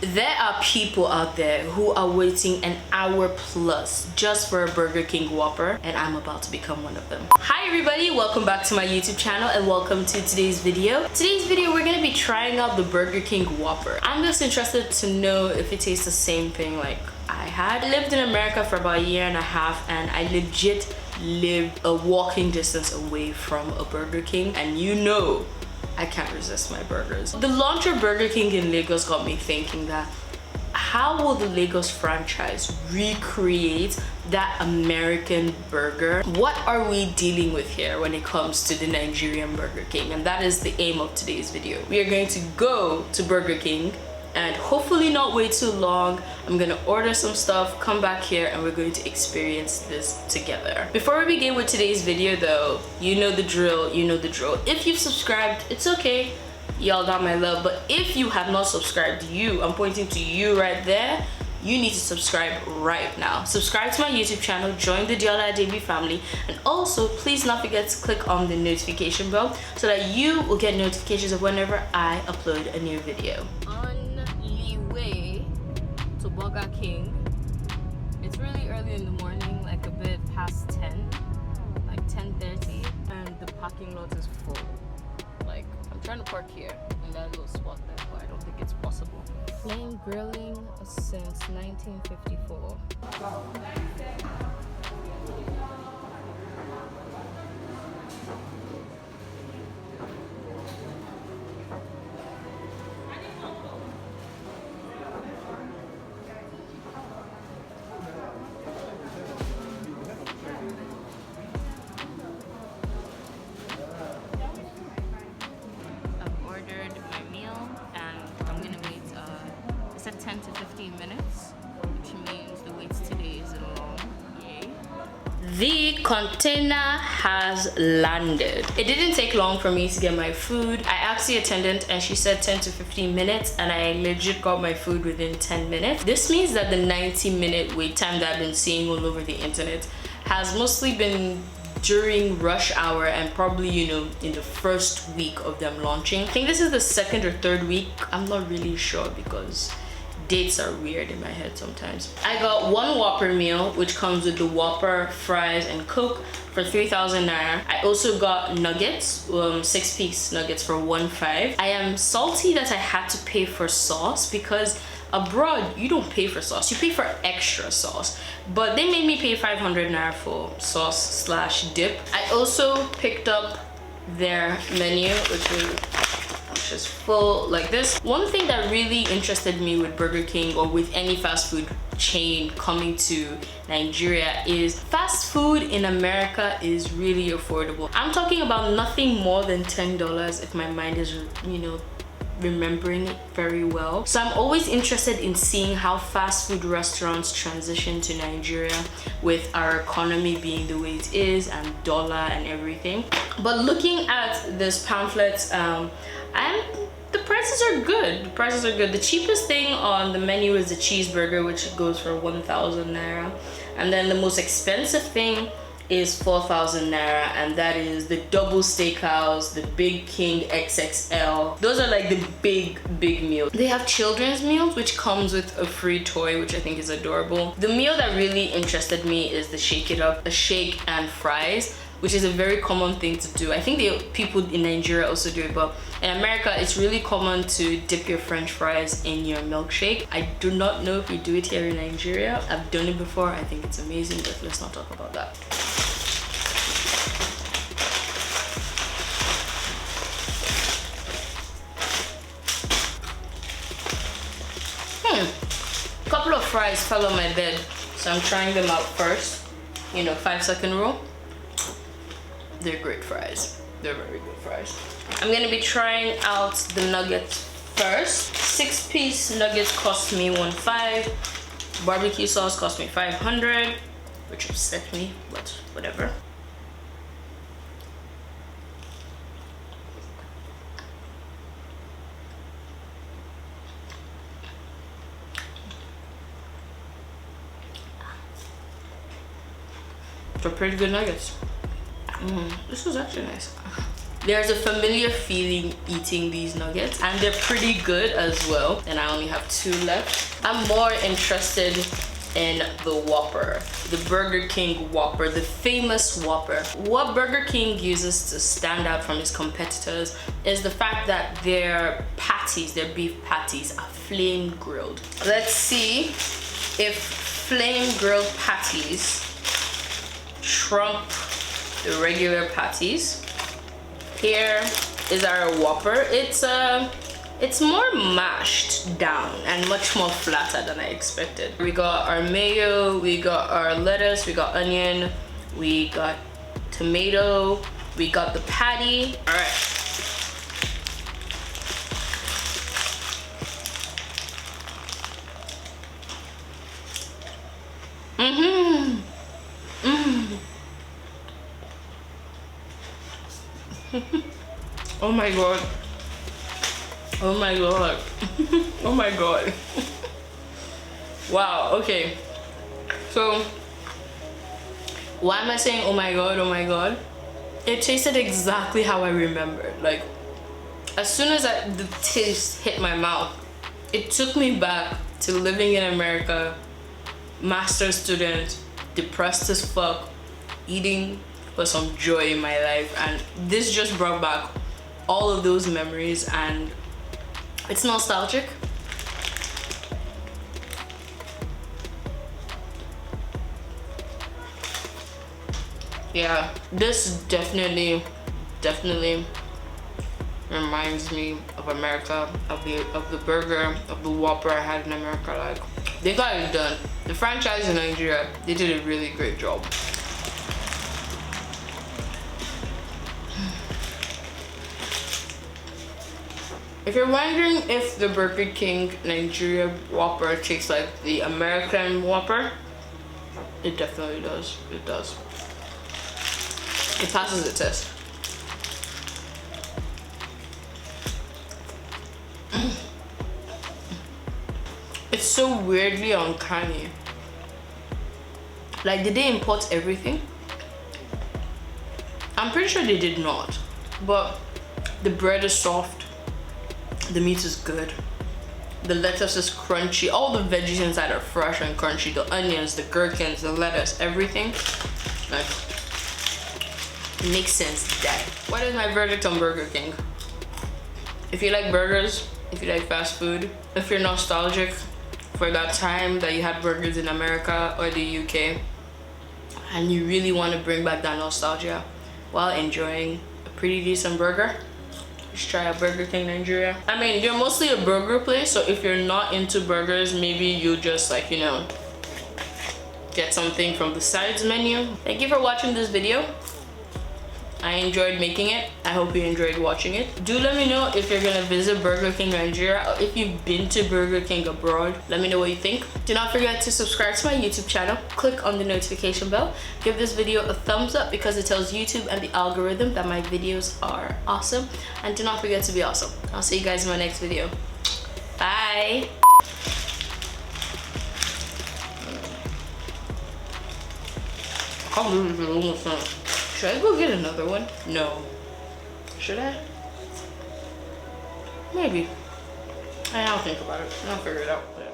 There are people out there who are waiting an hour plus just for a Burger King Whopper, and I'm about to become one of them. Hi everybody, welcome back to my YouTube channel and welcome to today's video. Today's video, we're gonna be trying out the Burger King Whopper. I'm just interested to know if it tastes the same thing like I had. I lived in America for about a year and a half, and I legit lived a walking distance away from a Burger King, and you know I can't resist my burgers. The launch of Burger King in Lagos got me thinking that how will the Lagos franchise recreate that American burger? What are we dealing with here when it comes to the Nigerian Burger King? And that is the aim of today's video. We are going to go to Burger King and hopefully not wait too long. I'm gonna order some stuff, come back here, and we're going to experience this together. Before we begin with today's video though, you know the drill, If you've subscribed, it's okay, y'all got my love, but if you have not subscribed, I'm pointing to you right there, you need to subscribe right now. Subscribe to my YouTube channel, join the Deola Adebiyi family, and also please not forget to click on the notification bell so that you will get notifications of whenever I upload a new video. To Burger King. It's really early in the morning, like a bit past 10, like 10:30, and the parking lot is full. Like, I'm trying to park here in that little spot there, but I don't think it's possible. Flame grilling since 1954. It's at 10 to 15 minutes, which means the wait today is long. Yay. The container has landed. It didn't take long for me to get my food. I asked the attendant and she said 10 to 15 minutes, and I legit got my food within 10 minutes. This means that the 90-minute wait time that I've been seeing all over the internet has mostly been during rush hour and probably, you know, in the first week of them launching. I think this is the second or third week. I'm not really sure because dates are weird in my head sometimes. I got one Whopper meal, which comes with the Whopper, fries, and Coke for 3,000 naira. I also got nuggets, 6-piece nuggets for 1,500. I am salty that I had to pay for sauce because abroad you don't pay for sauce, you pay for extra sauce, but they made me pay 500 naira for sauce / dip. I also picked up their menu, which is full like this. One thing that really interested me with Burger King or with any fast food chain coming to Nigeria is fast food in America is really affordable. I'm talking about nothing more than $10 if my mind is, you know, remembering it very well. So I'm always interested in seeing how fast food restaurants transition to Nigeria with our economy being the way it is and dollar and everything. But looking at this pamphlet, and the prices are good. The cheapest thing on the menu is the cheeseburger, which goes for 1,000 naira, and then the most expensive thing is 4,000 naira, and that is the double steakhouse, the Big King XXL. Those are like the big meals. They have children's meals, which comes with a free toy, which I think is adorable. The meal that really interested me is the Shake It Up, a shake and fries, which is a very common thing to do. I think the people in Nigeria also do it, but in America, it's really common to dip your French fries in your milkshake. I do not know if we do it here in Nigeria. I've done it before. I think it's amazing, but let's not talk about that. A couple of fries fell on my bed, so I'm trying them out first. You know, 5-second rule. They're great fries. They're very good fries. I'm gonna be trying out the nuggets first. 6-piece nuggets cost me 1,500. Barbecue sauce cost me 500, which upset me, but whatever. They're pretty good nuggets. This was actually nice. There's a familiar feeling eating these nuggets, and they're pretty good as well. And I only have 2 left. I'm more interested in the Whopper, the Burger King Whopper, the famous Whopper. What Burger King uses to stand out from its competitors is the fact that their patties, their beef patties, are flame grilled. Let's see if flame grilled patties trump the regular patties. Here is our Whopper. It's more mashed down and much more flatter than I expected. We got our mayo, we got our lettuce, we got onion, we got tomato, we got the patty. All right. Oh my god. Oh my god. Oh my god. Wow, okay. So why am I saying oh my god, oh my god? It tasted exactly how I remembered. Like, as soon as the taste hit my mouth, it took me back to living in America, master's student, depressed as fuck, eating for some joy in my life, and this just brought back all of those memories, and it's nostalgic. Yeah, this definitely reminds me of America, of the burger, of the Whopper I had in America. Like, they got it done. The franchise in Nigeria, they did a really great job. If you're wondering if the Burger King Nigeria Whopper tastes like the American Whopper, it definitely does. It does. It passes the test. It's so weirdly uncanny. Like, did they import everything? I'm pretty sure they did not. But the bread is soft. The meat is good. The lettuce is crunchy. All the veggies inside are fresh and crunchy. The onions, the gherkins, the lettuce, everything. Like, it makes sense, Dad. What is my verdict on Burger King? If you like burgers, if you like fast food, if you're nostalgic for that time that you had burgers in America or the UK, and you really want to bring back that nostalgia while enjoying a pretty decent burger, just try a Burger King Nigeria. I mean, they're mostly a burger place, so if you're not into burgers, maybe you just, like, you know, get something from the sides menu. Thank you for watching this video. I enjoyed making it. I hope you enjoyed watching it. Do let me know if you're gonna visit Burger King Nigeria, or if you've been to Burger King abroad. Let me know what you think. Do not forget to subscribe to my YouTube channel. Click on the notification bell. Give this video a thumbs up because it tells YouTube and the algorithm that my videos are awesome. And do not forget to be awesome. I'll see you guys in my next video. Bye. I can't believe it's almost done. Should I go get another one? No. Should I? Maybe. I'll think about it. I'll figure it out. Yeah.